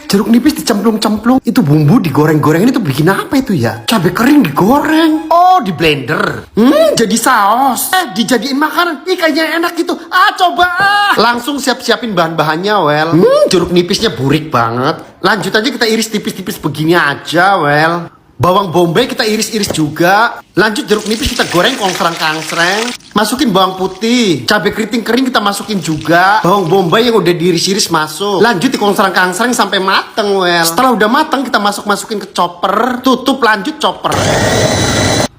jeruk nipis dicemplung-cemplung. Itu bumbu digoreng-goreng ini tuh bikin apa itu ya? Cabai kering digoreng. Oh, di blender. Jadi saus. Dijadiin makanan. Ih, kayaknya enak gitu. Coba. Langsung siapin bahan-bahannya, Well. Jeruk nipisnya burik banget. Lanjut aja kita iris tipis-tipis begini aja, Well. Bawang bombay kita iris-iris juga. Lanjut jeruk nipis kita goreng kongsreng-kangsreng. Masukin bawang putih. Cabai keriting kering kita masukin juga. Bawang bombay yang udah diiris-iris masuk. Lanjut di kongsreng-kangsreng sampai mateng, Well. Setelah udah mateng kita masukin ke chopper. Tutup, lanjut chopper.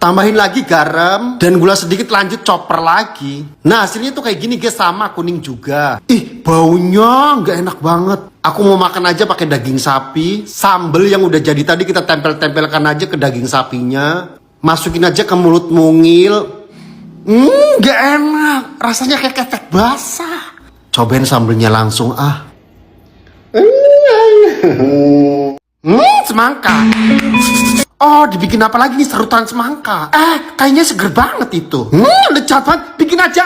Tambahin lagi garam dan gula sedikit, lanjut chopper lagi. Nah, hasilnya tuh kayak gini guys, sama kuning juga. Ih, baunya nggak enak banget. Aku mau makan aja pakai daging sapi. Sambel yang udah jadi tadi kita tempel-tempelkan aja ke daging sapinya. Masukin aja ke mulut mungil. Nggak enak. Rasanya kayak ketek basah. Cobain sambelnya langsung semangka. Oh, dibikin apa lagi nih, serutan semangka? Kayaknya seger banget itu. Lecat banget, bikin aja.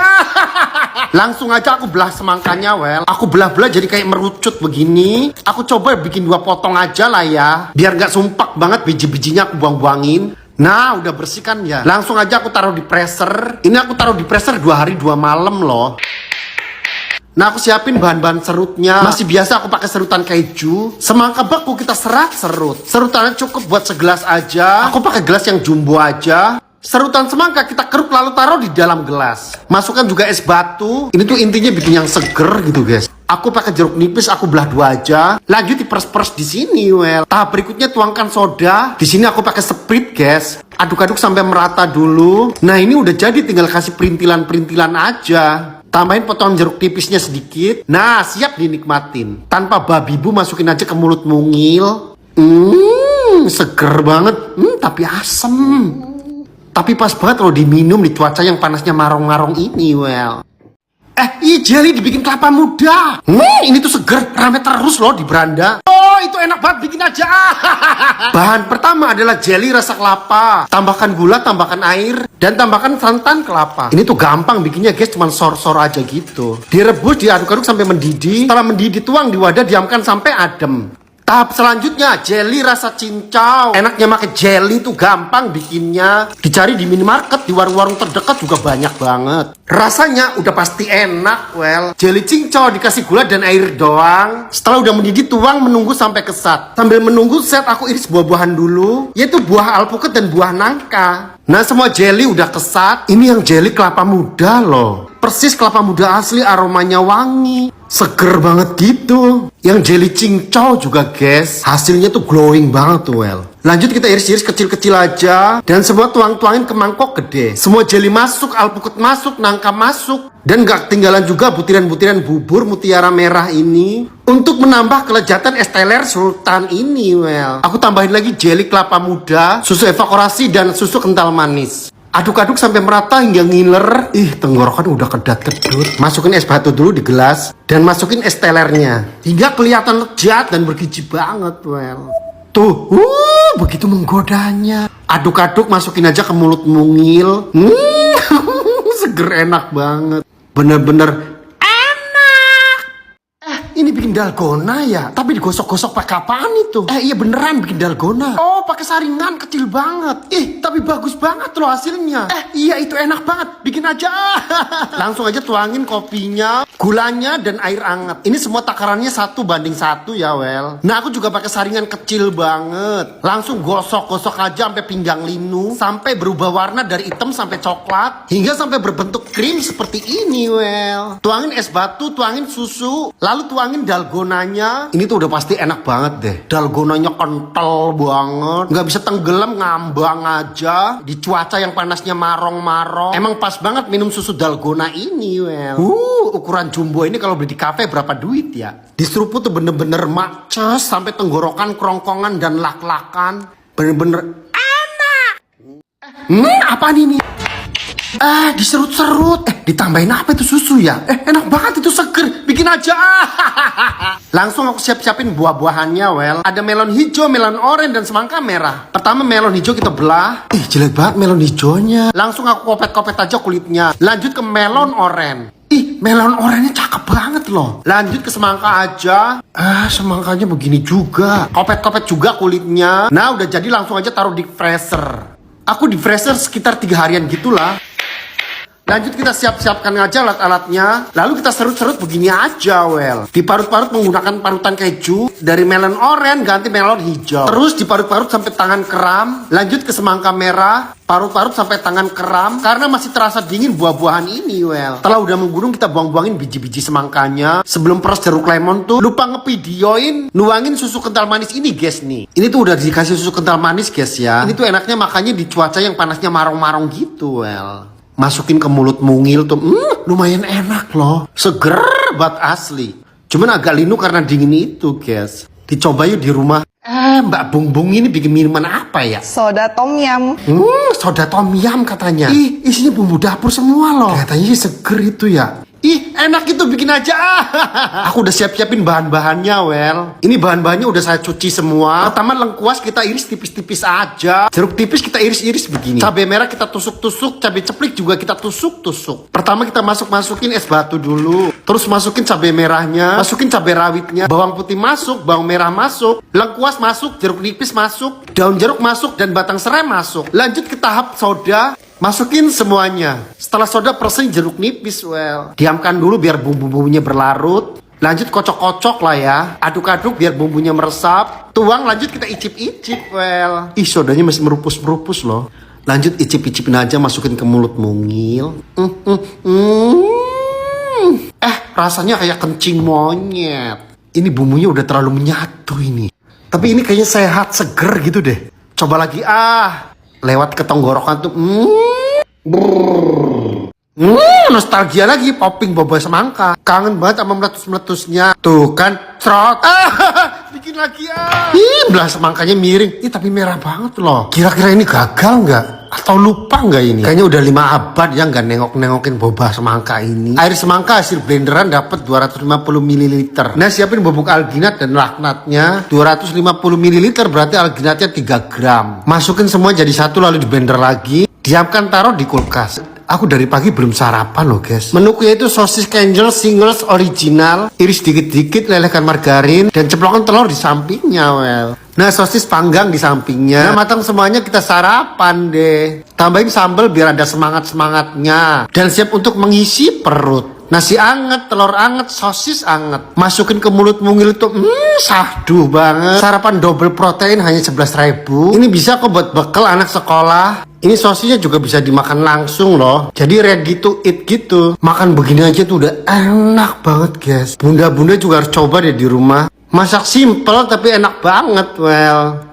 Langsung aja aku belah semangkanya, Well. Aku belah-belah jadi kayak merucut begini. Aku coba bikin 2 potong aja lah ya. Biar gak sumpak banget, biji-bijinya aku buang-buangin. Nah, udah bersih kan ya. Langsung aja aku taruh di freezer. Ini aku taruh di freezer 2 hari 2 malam loh. Nah, aku siapin bahan-bahan serutnya. Masih biasa aku pakai serutan keju. Semangka beku kita serut. Serutannya cukup buat segelas aja. Aku pakai gelas yang jumbo aja. Serutan semangka kita keruk lalu taruh di dalam gelas. Masukkan juga es batu. Ini tuh intinya bikin yang seger gitu, guys. Aku pakai jeruk nipis, aku belah 2 aja. Lanjut diperes-peres di sini, Well. Tahap berikutnya tuangkan soda. Di sini aku pakai Sprite, guys. Aduk-aduk sampai merata dulu. Nah, ini udah jadi, tinggal kasih perintilan-perintilan aja. Tambahin potongan jeruk nipisnya sedikit. Nah, siap dinikmatin. Tanpa babi bu, masukin aja ke mulut mungil. Seger banget. Tapi asem. Tapi pas banget kalau diminum di cuaca yang panasnya marong-marong ini, Well. Jelly dibikin kelapa muda. Ini tuh seger, rame terus loh di beranda. Oh, itu enak banget, bikin aja. Bahan pertama adalah jelly rasa kelapa. Tambahkan gula, tambahkan air, dan tambahkan santan kelapa. Ini tuh gampang bikinnya, guys, cuman sor-sor aja gitu. Direbus, diaduk-aduk sampai mendidih. Setelah mendidih, tuang di wadah, diamkan sampai adem. Tahap selanjutnya, jelly rasa cincau. Enaknya pakai jelly tuh gampang bikinnya. Dicari di minimarket, di warung-warung terdekat juga banyak banget. Rasanya udah pasti enak, Well. Jelly cincau dikasih gula dan air doang. Setelah udah mendidih, tuang, menunggu sampai kesat. Sambil menunggu set, aku iris buah-buahan dulu, yaitu buah alpukat dan buah nangka. Nah, semua jelly udah kesat. Ini yang jelly kelapa muda loh. Persis kelapa muda asli, aromanya wangi. Seger banget gitu. Yang jelly cincau juga, guys. Hasilnya tuh glowing banget tuh, Well. Lanjut kita iris-iris kecil-kecil aja. Dan semua tuang-tuangin ke mangkok gede. Semua jelly masuk, alpukat masuk, nangka masuk. Dan gak ketinggalan juga butiran-butiran bubur mutiara merah ini. Untuk menambah kelezatan es teler sultan ini, Well. Aku tambahin lagi jelly kelapa muda, susu evaporasi, dan susu kental manis. Aduk-aduk sampai merata hingga ngiler. Tenggorokan udah kedat-kedut. Masukin es batu dulu di gelas. Dan masukin es telernya. Hingga kelihatan lezat dan bergizi banget, Well. Tuh, begitu menggodanya. Aduk-aduk, masukin aja ke mulut mungil. Seger, enak banget. Bener-bener ini bikin dalgona ya? Tapi digosok-gosok pakai apaan itu? Iya beneran bikin dalgona. Oh, pakai saringan kecil banget. Tapi bagus banget loh hasilnya. Iya itu enak banget. Bikin aja. Langsung aja tuangin kopinya, gulanya, dan air hangat. Ini semua takarannya 1:1 ya, Well. Nah, aku juga pakai saringan kecil banget. Langsung gosok-gosok aja sampai pinggang linu. Sampai berubah warna dari hitam sampai coklat. Hingga sampai berbentuk krim seperti ini, Well. Tuangin es batu, tuangin susu. Lalu tuangin dalgonanya. Ini tuh udah pasti enak banget deh. Dalgonanya kental banget. Nggak bisa tenggelam, ngambang aja. Di cuaca yang panasnya marong-marong. Emang pas banget minum susu dalgona ini, Well. Ukuran jumbo ini kalau beli di kafe berapa duit ya? Diseruput tuh bener-bener macet. Sampai tenggorokan, kerongkongan, dan lak-lakan. Bener-bener enak. Apaan ini? Diserut-serut. Ditambahin apa itu susu ya? Enak banget itu, seger. Bikin aja. Langsung aku siap-siapin buah-buahannya, Well. Ada melon hijau, melon oranye, dan semangka merah. Pertama melon hijau kita belah. Jelek banget melon hijaunya. Langsung aku kopet-kopet aja kulitnya. Lanjut ke melon oranye. melon oranye cakep banget loh. Lanjut ke semangka aja. Semangkanya begini juga. Kopet-kopet juga kulitnya. Nah, udah jadi langsung aja taruh di freezer. Aku di freezer sekitar 3 harian gitulah. Lanjut kita siapkan aja alat-alatnya. Lalu kita serut-serut begini aja, well. Diparut-parut menggunakan parutan keju. Dari melon oranye ganti melon hijau. Terus diparut-parut sampai tangan kram. Lanjut ke semangka merah. Parut-parut sampai tangan kram. Karena masih terasa dingin buah-buahan ini, well. Setelah udah menggunung kita buang-buangin biji-biji semangkanya. Sebelum peres jeruk lemon tuh lupa ngevideoin nuangin susu kental manis ini, guys nih. Ini tuh udah dikasih susu kental manis, guys ya. Ini tuh enaknya makanya di cuaca yang panasnya marong-marong gitu, well. Masukin ke mulut mungil tuh, lumayan enak loh. Seger banget asli. Cuman agak linu karena dingin itu, guys. Dicoba yuk di rumah. Mbak Bung Bung ini bikin minuman apa ya? Soda tom yum. Soda tom yum katanya. Isinya bumbu dapur semua loh. Katanya seger itu ya. Enak itu, bikin aja. Aku udah siap-siapin bahan-bahannya, well. Ini bahan-bahannya udah saya cuci semua. Pertama lengkuas kita iris tipis-tipis aja. Jeruk tipis kita iris-iris begini. Cabai merah kita tusuk-tusuk. Cabai ceplik juga kita tusuk-tusuk. Pertama kita masukin es batu dulu. Terus masukin cabai merahnya. Masukin cabai rawitnya. Bawang putih masuk. Bawang merah masuk. Lengkuas masuk. Jeruk nipis masuk. Daun jeruk masuk. Dan batang serai masuk. Lanjut ke tahap soda. Masukin semuanya. Setelah soda peresin jeruk nipis, well. Diamkan dulu biar bumbu-bumbunya berlarut. Lanjut kocok-kocok lah ya. Aduk-aduk biar bumbunya meresap. Tuang, lanjut kita icip-icip, well. Sodanya masih merupus-merupus loh. Lanjut icip-icipin aja, masukin ke mulut mungil. Rasanya kayak kencing monyet. Ini bumbunya udah terlalu menyatu ini. Tapi ini kayaknya sehat, seger gitu deh. Coba lagi lewat ke tenggorokan tuh. Nostalgia lagi, popping boba semangka. Kangen banget sama meletus-meletusnya. Tuh kan, trot. Bikin lagi belah semangkanya miring. Tapi merah banget loh. Kira-kira ini gagal nggak? Atau lupa nggak ini? Kayaknya udah 5 abad ya nggak nengok-nengokin boba semangka ini. Air semangka hasil blenderan dapat 250 ml. Nah, siapin bubuk alginat dan laknatnya. 250 ml berarti alginatnya 3 gram. Masukin semua jadi satu lalu di blender lagi. Diamkan, taruh di kulkas. Aku dari pagi belum sarapan loh, guys. Menuku itu sosis Kenjel singles original. Iris dikit-dikit, lelehkan margarin. Dan ceplokan telur di sampingnya, well. Nah, sosis panggang di sampingnya. Nah, matang semuanya kita sarapan deh. Tambahin sambal biar ada semangat-semangatnya. Dan siap untuk mengisi perut. Nasi anget, telur anget, sosis anget. Masukin ke mulut mungil itu, sahduh banget. Sarapan double protein hanya 11.000. Ini bisa kok buat bekal anak sekolah. Ini sosisnya juga bisa dimakan langsung loh. Jadi ready to eat gitu. Makan begini aja tuh udah enak banget, guys. Bunda-bunda juga harus coba deh di rumah. Masak simple tapi enak banget, well.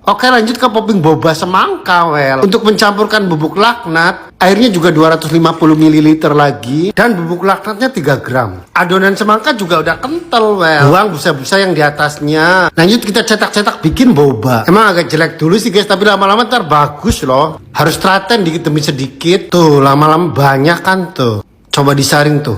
Oke, lanjut ke popping boba semangka, well. Untuk mencampurkan bubuk laknat, airnya juga 250 ml lagi. Dan bubuk laknatnya 3 gram. Adonan semangka juga udah kental, well. Buang busa-busa yang di atasnya. Lanjut kita cetak-cetak bikin boba. Emang agak jelek dulu sih, guys, tapi lama-lama ntar bagus loh. Harus telaten dikit demi sedikit. Tuh, lama-lama banyak kan tuh. Coba disaring tuh.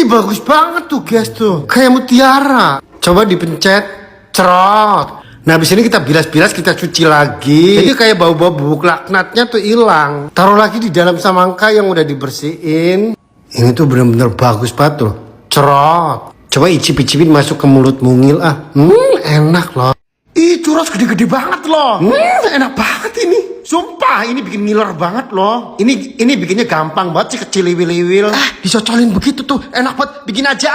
Bagus banget tuh, guys, tuh. Kayak mutiara. Coba dipencet, cerot. Nah, abis ini kita bilas-bilas, kita cuci lagi. Jadi kayak bau-bau bubuk laknatnya tuh hilang. Taruh lagi di dalam semangka yang udah dibersihin. Ini tuh bener-bener bagus banget tuh. Cerot. Coba icip-icipin masuk ke mulut mungil. Enak loh. Churros gede-gede banget loh. Enak banget ini. Sumpah, ini bikin ngiler banget loh. Ini bikinnya gampang banget sih, kecil liwil-liwil. Dicocolin begitu tuh, enak banget. Bikin aja.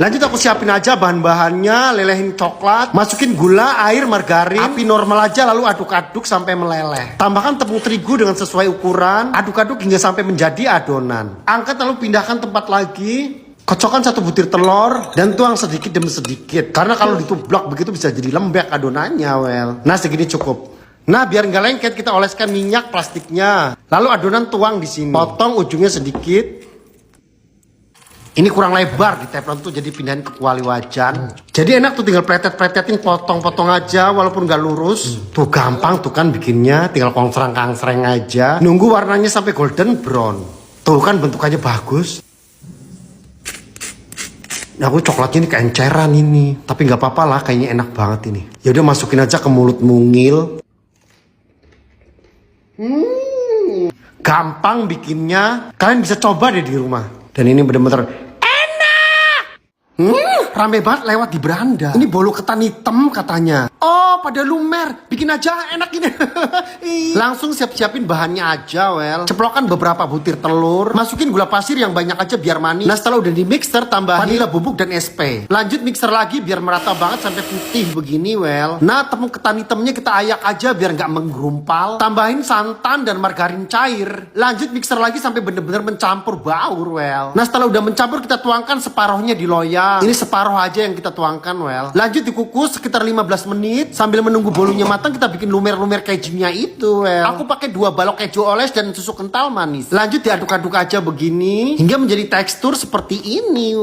Lanjut aku siapin aja bahan-bahannya, lelehin coklat, masukin gula, air, margarin, api normal aja lalu aduk-aduk sampai meleleh. Tambahkan tepung terigu dengan sesuai ukuran, aduk-aduk hingga sampai menjadi adonan. Angkat lalu pindahkan tempat lagi. Kocokkan 1 butir telur dan tuang sedikit demi sedikit. Karena kalau ditublok begitu bisa jadi lembek adonannya, well. Nah, segini cukup. Nah, biar nggak lengket kita oleskan minyak plastiknya. Lalu adonan tuang di sini. Potong ujungnya sedikit. Ini kurang lebar di teflon tuh, jadi pindahin ke kuali wajan. Jadi enak tuh, tinggal pretet-pretetin, potong-potong aja walaupun nggak lurus. Tuh gampang tuh kan bikinnya, tinggal kongsreng-kangsreng aja. Nunggu warnanya sampai golden brown. Tuh kan bentukannya bagus. Nah, aku coklatnya ini keenceran ini. Tapi nggak apa-apa lah, kayaknya enak banget ini. Ya udah, masukin aja ke mulut mungil. Gampang bikinnya. Kalian bisa coba deh di rumah. Dan ini bener-bener rame banget lewat di beranda. Ini bolu ketan hitam katanya. Oh, pada lumer. Bikin aja, enak ini. Langsung siap-siapin bahannya aja, Ceplokan beberapa butir telur. Masukin gula pasir yang banyak aja biar manis. Nah, setelah udah di mixer, tambahin vanila bubuk dan SP. Lanjut mixer lagi biar merata banget sampai putih begini, Nah, tepung ketan hitamnya kita ayak aja biar nggak menggerumpal. Tambahin santan dan margarin cair. Lanjut mixer lagi sampai bener-bener mencampur baur, Nah, setelah udah mencampur, kita tuangkan separohnya di loyang. Ini separoh aja yang kita tuangkan, Lanjut dikukus sekitar 15 menit. Sambil menunggu bolunya matang, kita bikin lumer-lumer kejunya itu, Aku pakai 2 balok keju oles dan susu kental manis. Lanjut diaduk-aduk aja begini hingga menjadi tekstur seperti ini,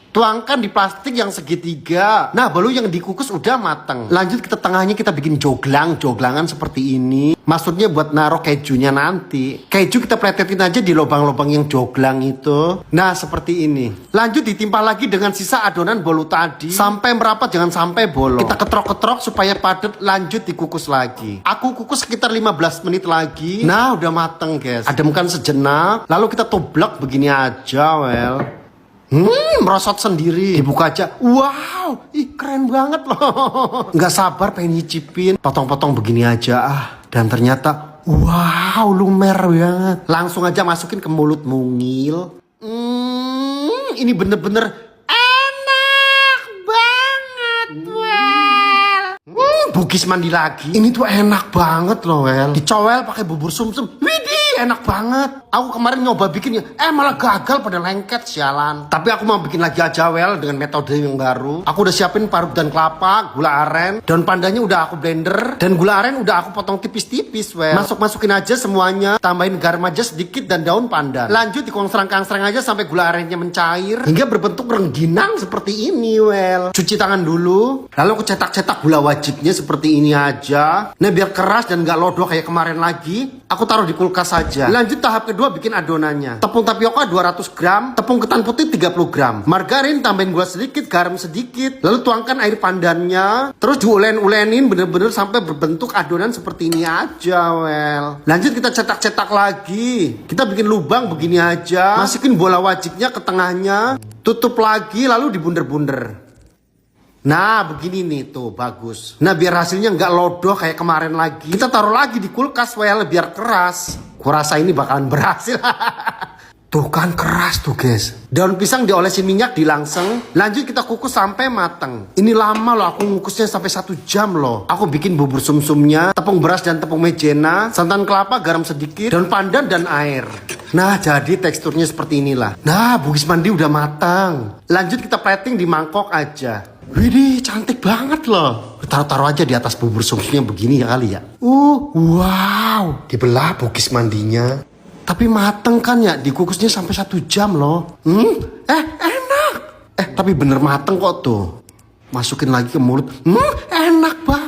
Tuangkan di plastik yang segitiga. Nah, bolu yang dikukus udah mateng. Lanjut ke tengahnya kita bikin joglangan seperti ini. Maksudnya buat naruh kejunya nanti. Keju kita pletetin aja di lubang-lubang yang joglang itu. Nah, seperti ini. Lanjut ditimpa lagi dengan sisa adonan bolu tadi. Sampai merapat, jangan sampai bolong. Kita ketrok-ketrok supaya padat. Lanjut dikukus lagi. Aku kukus sekitar 15 menit lagi. Nah, udah mateng, guys. Ademkan sejenak. Lalu kita toblak begini aja, merosot sendiri. Dibuka aja. Wow, keren banget loh. Nggak sabar pengen nyicipin. Potong-potong begini aja Dan ternyata wow, lumer banget. Langsung aja masukin ke mulut mungil. Ini bener-bener enak banget, Bugis mandi lagi. Ini tuh enak banget loh, Dicowel pakai bubur sumsum. Widih, enak banget. Aku kemarin nyoba bikinnya, malah gagal pada lengket, sialan. Tapi aku mau bikin lagi aja, dengan metode yang baru. Aku udah siapin parut dan kelapa, gula aren, daun pandannya udah aku blender, dan gula aren udah aku potong tipis-tipis, Masukin aja semuanya, tambahin garam aja sedikit dan daun pandan. Lanjut dikongsrang-kangsrang aja sampai gula arennya mencair hingga berbentuk rengginang seperti ini, Cuci tangan dulu, lalu aku cetak-cetak gula wajibnya seperti ini aja. Nah, biar keras dan gak lodoh kayak kemarin lagi, aku taruh di kulkas saja. Lanjut tahap kedua, bikin adonannya. Tepung tapioka 200 gram, tepung ketan putih 30 gram, margarin tambahin gula sedikit, garam sedikit, lalu tuangkan air pandannya, terus diulen-ulenin bener-bener sampai berbentuk adonan seperti ini aja, Lanjut kita cetak-cetak lagi. Kita bikin lubang begini aja, masukin bola wajibnya ke tengahnya, tutup lagi, lalu dibunder-bunder. Nah, begini nih, tuh, bagus. Nah, biar hasilnya nggak lodoh kayak kemarin lagi, kita taruh lagi di kulkas, biar keras. Kurasa ini bakalan berhasil. Tuh kan keras tuh, guys. Daun pisang diolesin minyak, dilangseng. Lanjut kita kukus sampai mateng. Ini lama loh, aku ngukusnya sampai 1 jam loh. Aku bikin bubur sumsumnya, tepung beras dan tepung maizena, santan kelapa, garam sedikit, daun pandan dan air. Nah, jadi teksturnya seperti inilah. Nah, bugis mandi udah matang. Lanjut kita plating di mangkok aja. Widih, cantik banget loh. Taruh-taruh aja di atas bubur sumsumnya begini ya kali ya. Wow. Dibelah bugis mandinya. Tapi mateng kan ya, dikukusnya sampai 1 jam loh. Enak. Tapi bener mateng kok tuh. Masukin lagi ke mulut. Enak banget.